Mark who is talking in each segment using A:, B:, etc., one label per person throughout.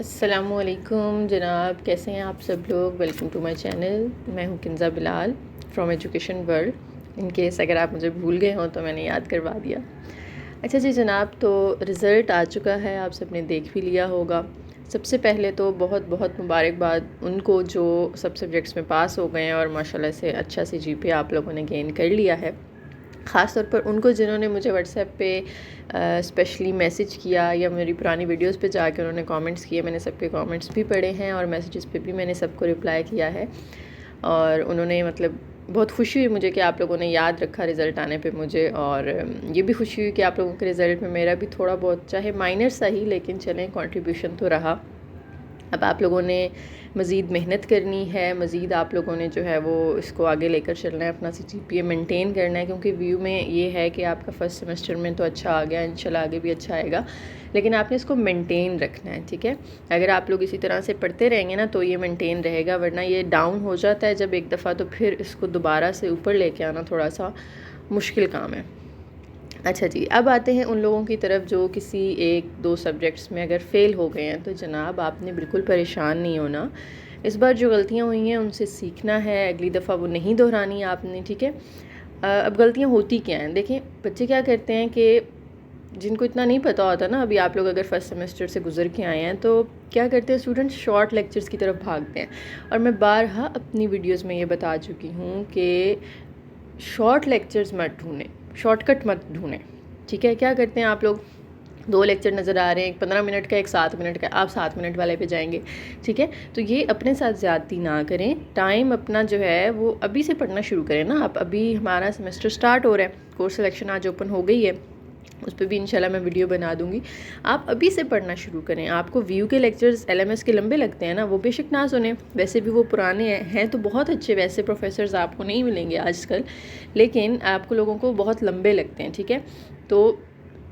A: अस्सलामुअलैकुम जनाब, कैसे हैं आप सब लोग। Welcome to my channel. मैं हूं Kinza Bilal from education world. In case अगर आप मुझे भूल गए हों तो मैंने याद करवा दिया। अच्छा जी जनाब, तो रिज़ल्ट आ चुका है, आप सब ने देख भी लिया होगा। सबसे पहले तो बहुत बहुत मुबारकबाद उनको जो सब सब्जेक्ट्स में पास हो गए हैं और माशाल्लाह से अच्छा सी जीपीए आप लोगों ने गेन कर लिया है। ख़ास तौर पर उनको जिन्होंने मुझे व्हाट्सएप पे स्पेशली मैसेज किया या मेरी पुरानी वीडियोस पे जाके उन्होंने कमेंट्स किए। मैंने सबके कमेंट्स भी पढ़े हैं और मैसेजेस पे भी मैंने सबको रिप्लाई किया है। और उन्होंने मतलब बहुत खुशी हुई मुझे कि आप लोगों ने याद रखा रिज़ल्ट आने पे मुझे। और ये भी खुशी हुई कि आप लोगों के रिज़ल्ट में मेरा भी थोड़ा बहुत, चाहे माइनर सा ही, लेकिन चलें कंट्रीब्यूशन तो रहा। अब आप लोगों ने मज़ीद मेहनत करनी है, मज़ीद आप लोगों ने जो है वो इसको आगे लेकर चलना है, अपना जीपीए मेंटेन करना है। क्योंकि व्यू में ये है कि आपका फ़र्स्ट सेमेस्टर में तो अच्छा आ गया, इंशाल्लाह आगे भी अच्छा आएगा, लेकिन आपने इसको मेंटेन रखना है। ठीक है, अगर आप लोग इसी तरह से पढ़ते रहेंगे ना तो ये मेंटेन रहेगा, वरना ये डाउन हो जाता है जब एक दफ़ा, तो फिर इसको दोबारा से ऊपर लेके आना थोड़ा सा मुश्किल काम है। अच्छा जी, अब आते हैं उन लोगों की तरफ जो किसी एक दो सब्जेक्ट्स में अगर फ़ेल हो गए हैं। तो जनाब आपने बिल्कुल परेशान नहीं होना। इस बार जो गलतियाँ हुई हैं उनसे सीखना है, अगली दफ़ा वो नहीं दोहरानी आपने। ठीक है, अब गलतियाँ होती क्या हैं, देखें। बच्चे क्या करते हैं कि जिनको इतना नहीं पता होता ना, अभी आप लोग अगर फर्स्ट सेमेस्टर से गुजर के आए हैं तो क्या करते हैं स्टूडेंट, शॉर्ट लेक्चर्स की तरफ भागते हैं। और मैं बारहा अपनी वीडियोज़ में ये बता चुकी हूँ कि शॉर्ट लेक्चर्स मत ढूंढें, शॉर्टकट मत ढूंढें। ठीक है, क्या करते हैं आप लोग, 2 लेक्चर नज़र आ रहे हैं, एक 15 मिनट का, एक 7 मिनट का, आप 7 मिनट वाले पे जाएंगे। ठीक है, तो ये अपने साथ ज़्यादती ना करें। टाइम अपना जो है वो अभी से पढ़ना शुरू करें ना। आप अभी, हमारा सेमेस्टर स्टार्ट हो रहा है, कोर्स सिलेक्शन आज ओपन हो गई है, उस पर भी इंशाल्लाह मैं वीडियो बना दूंगी। आप अभी से पढ़ना शुरू करें। आपको व्यू के लेक्चर्स एलएमएस के लंबे लगते हैं ना, वो बेशक ना सुने, वैसे भी वो पुराने हैं तो बहुत अच्छे, वैसे प्रोफेसर्स आपको नहीं मिलेंगे आजकल, लेकिन आपको लोगों को बहुत लंबे लगते हैं। ठीक है, तो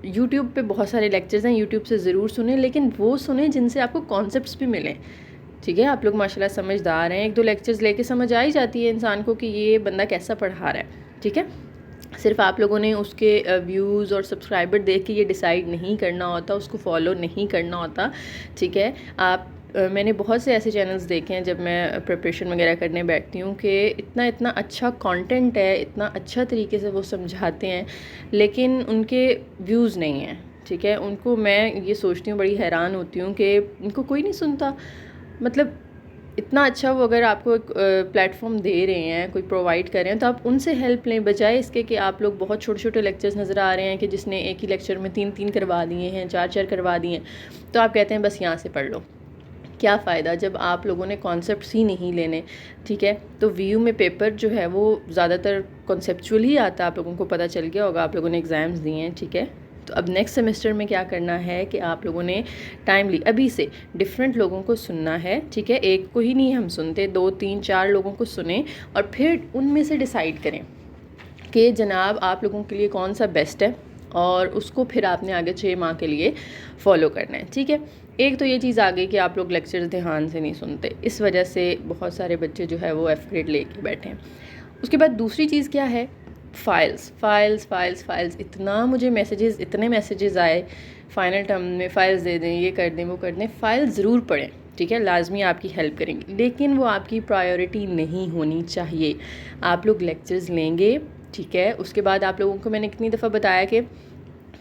A: यूट्यूब पे बहुत सारे लेक्चर्स हैं, यूट्यूब से ज़रूर सुने, लेकिन वो सुने जिनसे आपको कॉन्सेप्ट्स भी मिलें। ठीक है, आप लोग माशाल्लाह समझदार हैं, एक दो लेक्चर्स लेके समझ आ ही जाती है इंसान को कि ये बंदा कैसा पढ़ा रहा है। ठीक है, सिर्फ आप लोगों ने उसके व्यूज़ और सब्सक्राइबर देख के ये डिसाइड नहीं करना होता, उसको फॉलो नहीं करना होता। ठीक है, आप मैंने बहुत से ऐसे चैनल्स देखे हैं जब मैं प्रिपरेशन वगैरह करने बैठती हूँ कि इतना इतना अच्छा कंटेंट है, इतना अच्छा तरीके से वो समझाते हैं, लेकिन उनके व्यूज़ नहीं हैं। ठीक है, उनको मैं ये सोचती हूँ, बड़ी हैरान होती हूँ कि इनको कोई नहीं सुनता। मतलब इतना अच्छा वो अगर आपको एक प्लेटफॉर्म दे रहे हैं, कोई प्रोवाइड कर रहे हैं, तो आप उनसे हेल्प लें, बजाय इसके कि आप लोग बहुत छोटे छोटे लेक्चर्स नज़र आ रहे हैं कि जिसने एक ही लेक्चर में 3 करवा दिए हैं, 4 करवा दिए हैं, तो आप कहते हैं बस यहाँ से पढ़ लो। क्या फ़ायदा जब आप लोगों ने कॉन्सेप्ट्स ही नहीं लेने। ठीक है, तो वीयू में पेपर जो है वो ज़्यादातर कॉन्सेप्चुअल ही आता है, आप लोगों को पता चल गया होगा, आप लोगों ने एग्ज़ाम्स दिए हैं। ठीक है, तो अब नेक्स्ट सेमेस्टर में क्या करना है कि आप लोगों ने टाइमली अभी से डिफरेंट लोगों को सुनना है। ठीक है, एक को ही नहीं हम सुनते, 2 3 4 लोगों को सुने और फिर उनमें से डिसाइड करें कि जनाब आप लोगों के लिए कौन सा बेस्ट है, और उसको फिर आपने आगे 6 माह के लिए फ़ॉलो करना है। ठीक है, एक तो ये चीज़ आ गई कि आप लोग लेक्चर्स ध्यान से नहीं सुनते, इस वजह से बहुत सारे बच्चे जो है वो एफ ग्रेड लेके बैठे हैं। उसके बाद दूसरी चीज़ क्या है, फ़ाइल्स फ़ाइल्स फ़ाइल्स फ़ाइल्स। इतना मुझे मैसेजेस, इतने मैसेजेस आए, फ़ाइनल टर्म में फ़ाइल्स दे दें, ये कर दें, वो कर दें। फ़ाइल ज़रूर पढ़ें, ठीक है, लाजमी आपकी हेल्प करेंगी, लेकिन वो आपकी प्रायोरिटी नहीं होनी चाहिए। आप लोग लेक्चर्स लेंगे, ठीक है, उसके बाद आप लोगों को मैंने कितनी दफ़ा बताया कि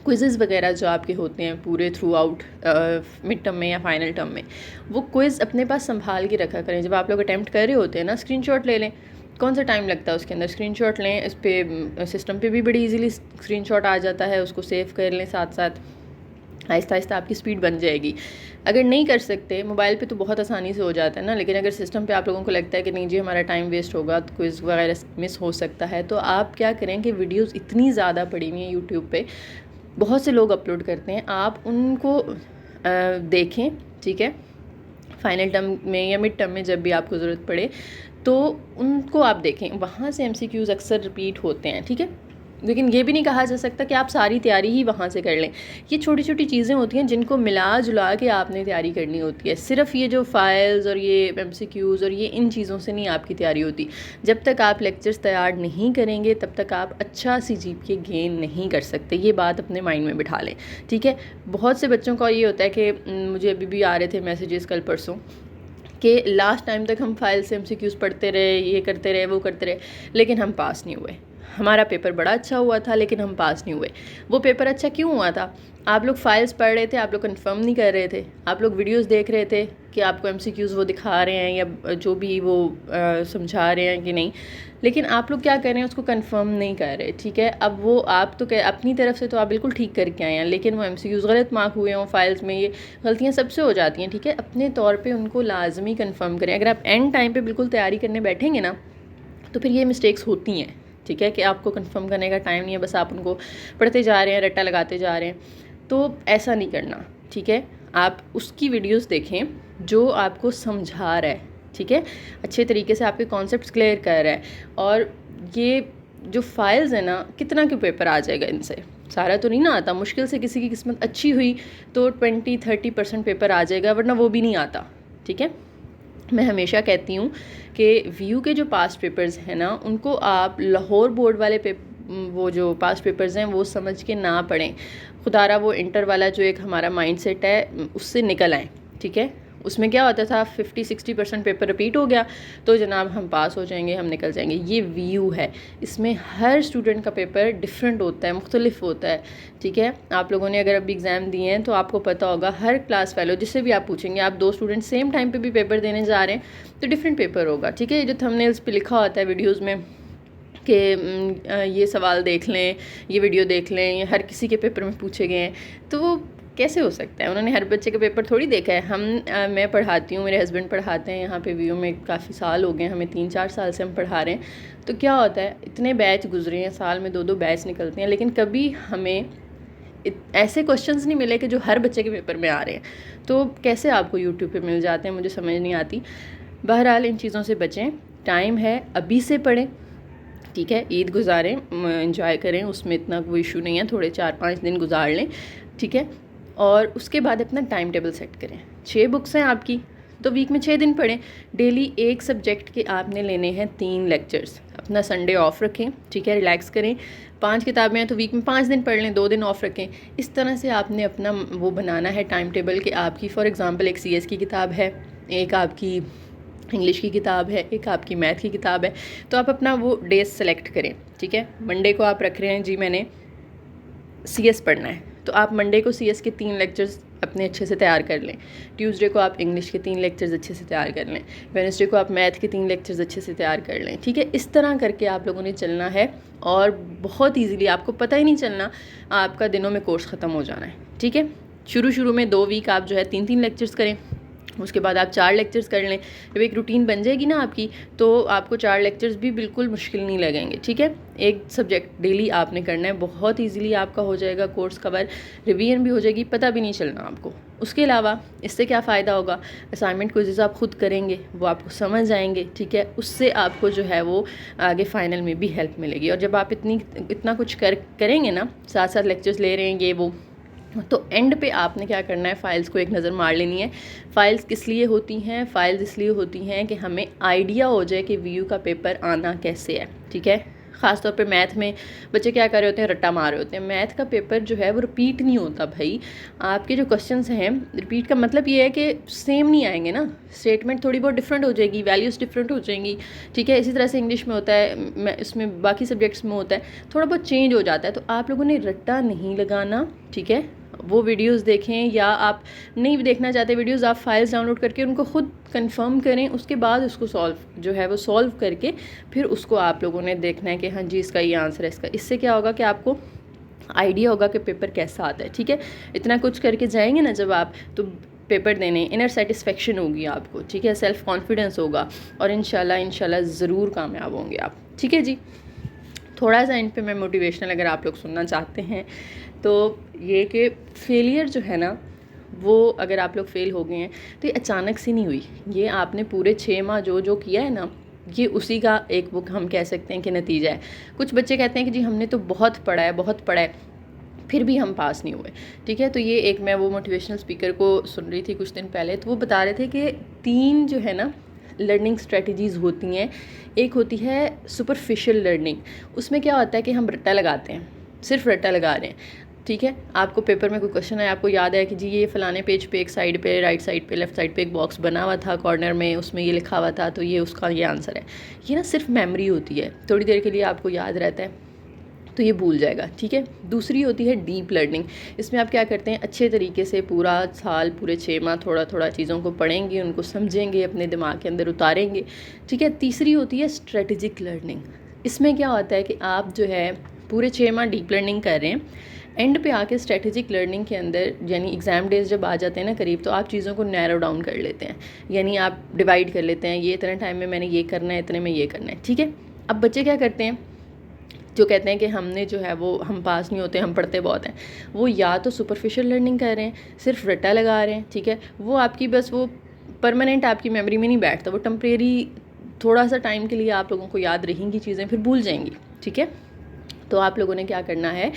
A: क्विज़ेज़ वगैरह जो आपके होते हैं पूरे थ्रू आउट मिड टर्म में या फाइनल टर्म में, वो क्विज़ अपने पास संभाल के रखा करें। जब आप लोग अटैम्प्ट कर रहे होते हैं ना, स्क्रीनशॉट ले लें। कौन सा टाइम लगता है उसके अंदर, स्क्रीनशॉट लें। इस पे सिस्टम पे भी बड़ी इजीली स्क्रीनशॉट आ जाता है, उसको सेव कर लें साथ साथ, आहिस्ता आहिस्ता आपकी स्पीड बन जाएगी। अगर नहीं कर सकते मोबाइल पे तो बहुत आसानी से हो जाता है ना, लेकिन अगर सिस्टम पे आप लोगों को लगता है कि नहीं जी हमारा टाइम वेस्ट होगा, तो क्विज़ वगैरह मिस हो सकता है, तो आप क्या करें कि वीडियोज़ इतनी ज़्यादा पड़ी हुई हैं यूट्यूब पे, बहुत से लोग अपलोड करते हैं, आप उनको देखें। ठीक है, फाइनल टर्म में या मिड टर्म में जब भी आपको ज़रूरत पड़े तो उनको आप देखें, वहाँ से एमसीक्यूज़ अक्सर रिपीट होते हैं। ठीक है, लेकिन ये भी नहीं कहा जा सकता कि आप सारी तैयारी ही वहाँ से कर लें। ये छोटी छोटी चीज़ें होती हैं जिनको मिला जुला के आपने तैयारी करनी होती है। सिर्फ ये जो फाइल्स और ये MCQs और ये इन चीज़ों से नहीं आपकी तैयारी होती। जब तक आप लेक्चर्स तैयार नहीं करेंगे तब तक आप अच्छा सी GPA गेन नहीं कर सकते। ये बात अपने माइंड में बिठा लें, ठीक है। बहुत से बच्चों का ये होता है कि मुझे अभी भी आ रहे थे मैसेजेस कल परसों कि लास्ट टाइम तक हम फाइल से MCQs पढ़ते रहे, ये करते रहे, वो करते रहे, लेकिन हम पास नहीं हुए। हमारा पेपर बड़ा अच्छा हुआ था लेकिन हम पास नहीं हुए। वो पेपर अच्छा क्यों हुआ था? आप लोग फाइल्स पढ़ रहे थे, आप लोग कंफर्म नहीं कर रहे थे, आप लोग वीडियोस देख रहे थे कि आपको MCQs वो दिखा रहे हैं या जो भी वो समझा रहे हैं कि नहीं, लेकिन आप लोग क्या कर रहे हैं उसको कंफर्म नहीं कर रहे, ठीक है। अब वो आप तो अपनी तरफ से तो आप बिल्कुल ठीक करके आए हैं, लेकिन वो MCQs गलत मार्क हुए हों फाइल्स में, ये गलतियाँ सबसे हो जाती हैं, ठीक है। अपने तौर पर उनको लाजमी कन्फर्म करें। अगर आप एंड टाइम पर बिल्कुल तैयारी करने बैठेंगे ना तो फिर ये मिस्टेक्स होती हैं, ठीक है, कि आपको कंफर्म करने का टाइम नहीं है, बस आप उनको पढ़ते जा रहे हैं, रट्टा लगाते जा रहे हैं। तो ऐसा नहीं करना, ठीक है। आप उसकी वीडियोस देखें जो आपको समझा रहा है, ठीक है, अच्छे तरीके से आपके कॉन्सेप्ट्स क्लियर कर रहा है। और ये जो फाइल्स है ना, कितना क्यों पेपर आ जाएगा इनसे, सारा तो नहीं ना आता। मुश्किल से किसी की किस्मत अच्छी हुई तो 20-30% पेपर आ जाएगा, वरना वो भी नहीं आता, ठीक है। मैं हमेशा कहती हूँ कि VU के जो पास्ट पेपर्स हैं ना, उनको आप लाहौर बोर्ड वाले वो जो पास्ट पेपर्स हैं वो समझ के ना पढ़ें। खुदारा वो इंटर वाला जो एक हमारा माइंडसेट है उससे निकल आएँ, ठीक है। उसमें क्या होता था 50-60% पेपर रिपीट हो गया तो जनाब हम पास हो जाएंगे, हम निकल जाएंगे। ये VU है, इसमें हर स्टूडेंट का पेपर डिफरेंट होता है, मुख्तलिफ होता है, ठीक है। आप लोगों ने अगर अभी एग्ज़ाम दिए हैं तो आपको पता होगा, हर क्लास फेलो जिससे भी आप पूछेंगे, आप 2 स्टूडेंट सेम टाइम पे भी पेपर देने जा रहे हैं तो डिफरेंट पेपर होगा, ठीक है। जो थंबनेल्स पे लिखा होता है वीडियोज़ में कि ये सवाल देख लें, ये वीडियो देख लें, ये हर किसी के पेपर में पूछे गए हैं, तो वो कैसे हो सकता है? उन्होंने हर बच्चे का पेपर थोड़ी देखा है। मैं पढ़ाती हूँ, मेरे हस्बैंड पढ़ाते हैं यहाँ पे VU में, काफ़ी साल हो गए, हमें 3-4 साल से हम पढ़ा रहे हैं। तो क्या होता है, इतने बैच गुजरे हैं, साल में 2-2 बैच निकलते हैं, लेकिन कभी हमें ऐसे क्वेश्चंस नहीं मिले कि जो हर बच्चे के पेपर में आ रहे हैं। तो कैसे आपको यूट्यूब पे मिल जाते हैं, मुझे समझ नहीं आती। बहरहाल इन चीज़ों से बचें, टाइम है, अभी से पढ़ें, ठीक है। ईद गुजारें, एंजॉय करें, उसमें इतना कोई इशू नहीं है, थोड़े 4-5 दिन गुजार लें, ठीक है। और उसके बाद अपना टाइम टेबल सेट करें। 6 बुक्स हैं आपकी तो वीक में 6 दिन पढ़ें। डेली एक सब्जेक्ट के आपने लेने हैं 3 लेक्चर्स। अपना संडे ऑफ रखें, ठीक है, रिलैक्स करें। 5 किताबें हैं तो वीक में 5 दिन पढ़ लें, 2 दिन ऑफ रखें। इस तरह से आपने अपना वो बनाना है टाइम टेबल कि आपकी फॉर एग्ज़ाम्पल एक CS की किताब है, एक आपकी इंग्लिश की किताब है, एक आपकी मैथ की किताब है, तो आप अपना वो डेज सेलेक्ट करें, ठीक है। मंडे को आप रख रहे हैं जी मैंने CS पढ़ना है, तो आप मंडे को CS के 3 लेक्चर्स अपने अच्छे से तैयार कर लें। ट्यूसडे को आप इंग्लिश के 3 लेक्चर्स अच्छे से तैयार कर लें। वेडनेसडे को आप मैथ के 3 लेक्चर्स अच्छे से तैयार कर लें, ठीक है। इस तरह करके आप लोगों ने चलना है और बहुत ईजीली, आपको पता ही नहीं चलना, आपका दिनों में कोर्स ख़त्म हो जाना है, ठीक है। शुरू में 2 वीक आप जो है 3-3 लेक्चर्स करें, उसके बाद आप 4 लेक्चर्स कर लें। जब एक रूटीन बन जाएगी ना आपकी, तो आपको 4 लेक्चर्स भी बिल्कुल मुश्किल नहीं लगेंगे, ठीक है। एक सब्जेक्ट डेली आपने करना है, बहुत इजीली आपका हो जाएगा कोर्स कवर, रिवीजन भी हो जाएगी, पता भी नहीं चलना आपको। उसके अलावा इससे क्या फ़ायदा होगा, असाइनमेंट क्विज़ेस आप खुद करेंगे, वो आपको समझ आएंगे, ठीक है। उससे आपको जो है वो आगे फाइनल में भी हेल्प मिलेगी। और जब आप इतना कुछ करेंगे ना, साथ साथ लेक्चर्स ले रहे हैं ये वो, तो एंड पे आपने क्या करना है, फ़ाइल्स को एक नज़र मार लेनी है। फ़ाइल्स किस लिए होती हैं? फ़ाइल्स इसलिए होती हैं कि हमें आइडिया हो जाए कि VU का पेपर आना कैसे है, ठीक है। ख़ास तौर पे मैथ में बच्चे क्या कर रहे होते हैं, रट्टा मार रहे होते हैं। मैथ का पेपर जो है वो रिपीट नहीं होता भाई। आपके जो क्वेश्चंस हैं, रिपीट का मतलब ये है कि सेम नहीं आएंगे ना, स्टेटमेंट थोड़ी बहुत डिफरेंट हो जाएगी, वैल्यूज़ डिफरेंट हो जाएंगी, ठीक है। इसी तरह से इंग्लिश में होता है, इसमें बाकी सब्जेक्ट्स में होता है, थोड़ा बहुत चेंज हो जाता है। तो आप लोगों ने रट्टा नहीं लगाना, ठीक है। वो वीडियोस देखें, या आप नहीं भी देखना चाहते वीडियोस, आप फाइल्स डाउनलोड करके उनको खुद कंफर्म करें, उसके बाद उसको सॉल्व करके फिर उसको आप लोगों ने देखना है कि हाँ जी इसका ये आंसर है इसका। इससे क्या होगा कि आपको आइडिया होगा कि पेपर कैसा आता है, ठीक है। इतना कुछ करके जाएंगे ना जब आप, तो पेपर देने इनर सेटिस्फेक्शन होगी आपको, ठीक है, सेल्फ कॉन्फिडेंस होगा, और इंशाल्लाह ज़रूर कामयाब होंगे आप, ठीक है जी। थोड़ा सा इन पे मैं मोटिवेशनल अगर आप लोग सुनना चाहते हैं तो ये कि फेलियर जो है ना, वो अगर आप लोग फेल हो गए हैं तो ये अचानक से नहीं हुई। ये आपने पूरे 6 माह जो किया है ना, ये उसी का एक वो हम कह सकते हैं कि नतीजा है। कुछ बच्चे कहते हैं कि जी हमने तो बहुत पढ़ा है फिर भी हम पास नहीं हुए, ठीक है। तो ये एक मैं वो मोटिवेशनल स्पीकर को सुन रही थी कुछ दिन पहले, तो वो बता रहे थे कि 3 जो है ना लर्निंग स्ट्रेटजीज़ होती हैं। एक होती है सुपरफिशियल लर्निंग, उसमें क्या होता है कि हम रट्टा लगाते हैं, सिर्फ रट्टा लगा रहे हैं, ठीक है। आपको पेपर में कोई क्वेश्चन है, आपको याद है कि जी ये फ़लाने पेज पे एक साइड पे, राइट साइड पे, लेफ़्ट साइड पे एक बॉक्स बना हुआ था कॉर्नर में, उसमें ये लिखा हुआ था, तो ये उसका ये आंसर है। ये ना सिर्फ मेमोरी होती है, थोड़ी देर के लिए आपको याद रहता है तो ये भूल जाएगा, ठीक है। दूसरी होती है डीप लर्निंग, इसमें आप क्या करते हैं, अच्छे तरीके से पूरा साल, पूरे 6 माह थोड़ा थोड़ा चीज़ों को पढ़ेंगे, उनको समझेंगे, अपने दिमाग के अंदर उतारेंगे, ठीक है। तीसरी होती है स्ट्रेटजिक लर्निंग, इसमें क्या होता है कि आप जो है पूरे 6 माह डीप लर्निंग कर रहे हैं, एंड पे आके स्ट्रेटजिक लर्निंग के अंदर यानी एग्ज़ाम डेज जब आ जाते हैं ना करीब, तो आप चीज़ों को नैरो डाउन कर लेते हैं, यानी आप डिवाइड कर लेते हैं, ये इतने टाइम में मैंने ये करना है, इतने में ये करना है, ठीक है। अब बच्चे क्या करते हैं जो कहते हैं कि हमने जो है वो हम पास नहीं होते, हम पढ़ते बहुत हैं, वो या तो सुपरफिशियल लर्निंग कर रहे हैं, सिर्फ रट्टा लगा रहे हैं, ठीक है। वो आपकी बस वो परमानेंट आपकी मेमोरी में नहीं बैठता, वो टेम्परेरी थोड़ा सा टाइम के लिए आप लोगों को याद रहेंगी चीज़ें, फिर भूल जाएंगी, ठीक है। तो आप लोगों ने क्या करना है,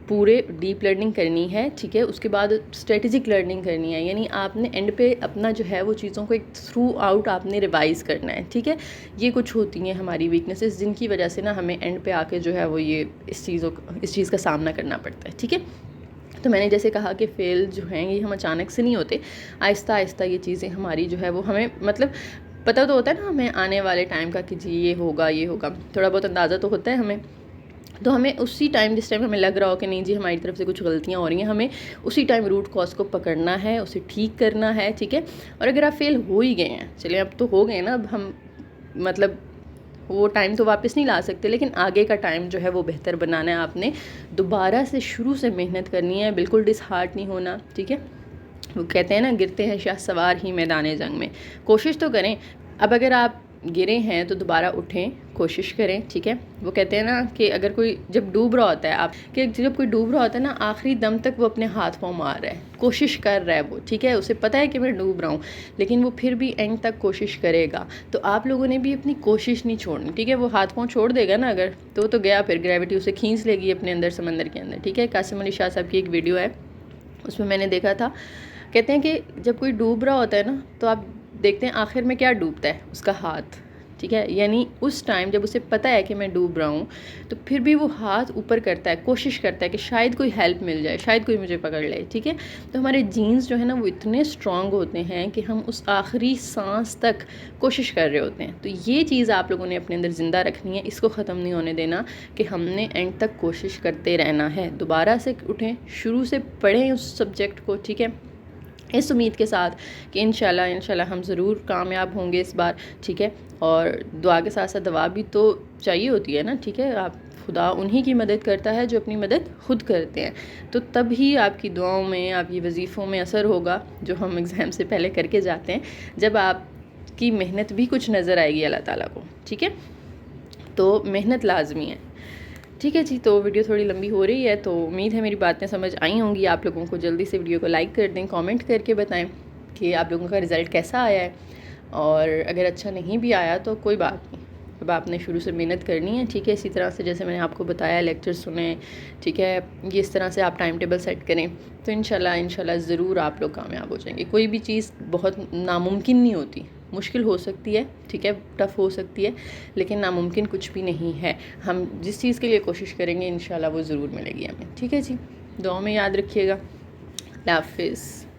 A: पूरे डीप लर्निंग करनी है, ठीक है। उसके बाद स्ट्रेटजिक लर्निंग करनी है, यानी आपने एंड पे अपना जो है वो चीज़ों को एक थ्रू आउट आपने रिवाइज़ करना है, ठीक है। ये कुछ होती हैं हमारी वीकनेसेस जिनकी वजह से ना हमें एंड पे आके जो है वो ये इस चीज़ का सामना करना पड़ता है, ठीक है। तो मैंने जैसे कहा कि फ़ेल जो हैं ये हम अचानक से नहीं होते, आहिस्ता आहिस्ता ये चीज़ें हमारी जो है वो हमें मतलब पता तो होता है ना हमें आने वाले टाइम का कि जी ये होगा, थोड़ा बहुत अंदाज़ा तो होता है हमें। तो हमें उसी टाइम, जिस टाइम हमें लग रहा हो कि नहीं जी हमारी तरफ से कुछ गलतियाँ हो रही हैं, हमें उसी टाइम रूट कॉज को पकड़ना है, उसे ठीक करना है, ठीक है। और अगर आप फेल हो ही गए हैं, चलिए अब तो हो गए ना, अब हम मतलब वो टाइम तो वापस नहीं ला सकते, लेकिन आगे का टाइम जो है वो बेहतर बनाना है, आपने दोबारा से शुरू से मेहनत करनी है, बिल्कुल डिसहार्ट नहीं होना, ठीक है। वो कहते हैं ना गिरते हैं शाह सवार ही मैदान जंग में, कोशिश तो करें। अब अगर आप गिरे हैं तो दोबारा उठें, कोशिश करें, ठीक है। वो कहते हैं ना कि अगर कोई जब डूब रहा होता है, आप कि जब कोई डूब रहा होता है ना, आखिरी दम तक वो अपने हाथ पाँव मार रहा है, कोशिश कर रहा है वो, ठीक है। उसे पता है कि मैं डूब रहा हूँ, लेकिन वो फिर भी एंड तक कोशिश करेगा। तो आप लोगों ने भी अपनी कोशिश नहीं छोड़नी, ठीक है। वो हाथ पाँव छोड़ देगा ना अगर, तो वो तो गया, फिर ग्रेविटी उसे खींच लेगी अपने अंदर, समंदर के अंदर, ठीक है। कासिम अली शाह साहब की एक वीडियो है, उसमें मैंने देखा था, कहते हैं कि जब कोई डूब रहा होता है ना, तो आप देखते हैं आखिर में क्या डूबता है, उसका हाथ, ठीक है। यानी उस टाइम जब उसे पता है कि मैं डूब रहा हूँ, तो फिर भी वो हाथ ऊपर करता है, कोशिश करता है कि शायद कोई हेल्प मिल जाए, शायद कोई मुझे पकड़ ले, ठीक है। तो हमारे जीन्स जो है ना वो इतने स्ट्रॉन्ग होते हैं कि हम उस आखिरी सांस तक कोशिश कर रहे होते हैं। तो ये चीज़ आप लोगों ने अपने अंदर ज़िंदा रखनी है, इसको ख़त्म नहीं होने देना कि हमने एंड तक कोशिश करते रहना है। दोबारा से उठें, शुरू से पढ़ें उस सब्जेक्ट को, ठीक है, इस उम्मीद के साथ कि इंशाल्लाह हम ज़रूर कामयाब होंगे इस बार, ठीक है। और दुआ के साथ साथ दवा भी तो चाहिए होती है ना, ठीक है। आप खुदा उन्हीं की मदद करता है जो अपनी मदद खुद करते हैं, तो तब ही आपकी दुआओं में, आपकी वजीफ़ों में असर होगा जो हम एग्ज़ाम से पहले करके जाते हैं, जब आपकी मेहनत भी कुछ नज़र आएगी अल्लाह ताला को, ठीक है। तो मेहनत लाजमी है, ठीक है जी। तो वीडियो थोड़ी लंबी हो रही है, तो उम्मीद है मेरी बातें समझ आई होंगी आप लोगों को। जल्दी से वीडियो को लाइक कर दें, कमेंट करके बताएं कि आप लोगों का रिज़ल्ट कैसा आया है, और अगर अच्छा नहीं भी आया तो कोई बात नहीं, अब आपने शुरू से मेहनत करनी है, ठीक है। इसी तरह से जैसे मैंने आपको बताया, लेक्चर सुने, ठीक है, ये इस तरह से आप टाइम टेबल सेट करें, तो इंशाल्लाह ज़रूर आप लोग कामयाब हो जाएंगे। कोई भी चीज़ बहुत नामुमकिन नहीं होती, मुश्किल हो सकती है, ठीक है, टफ़ हो सकती है, लेकिन नामुमकिन कुछ भी नहीं है। हम जिस चीज़ के लिए कोशिश करेंगे इंशाल्लाह वो ज़रूर मिलेगी हमें, ठीक है जी। दुआ में याद रखिएगा। अल्लाह हाफ़िज़।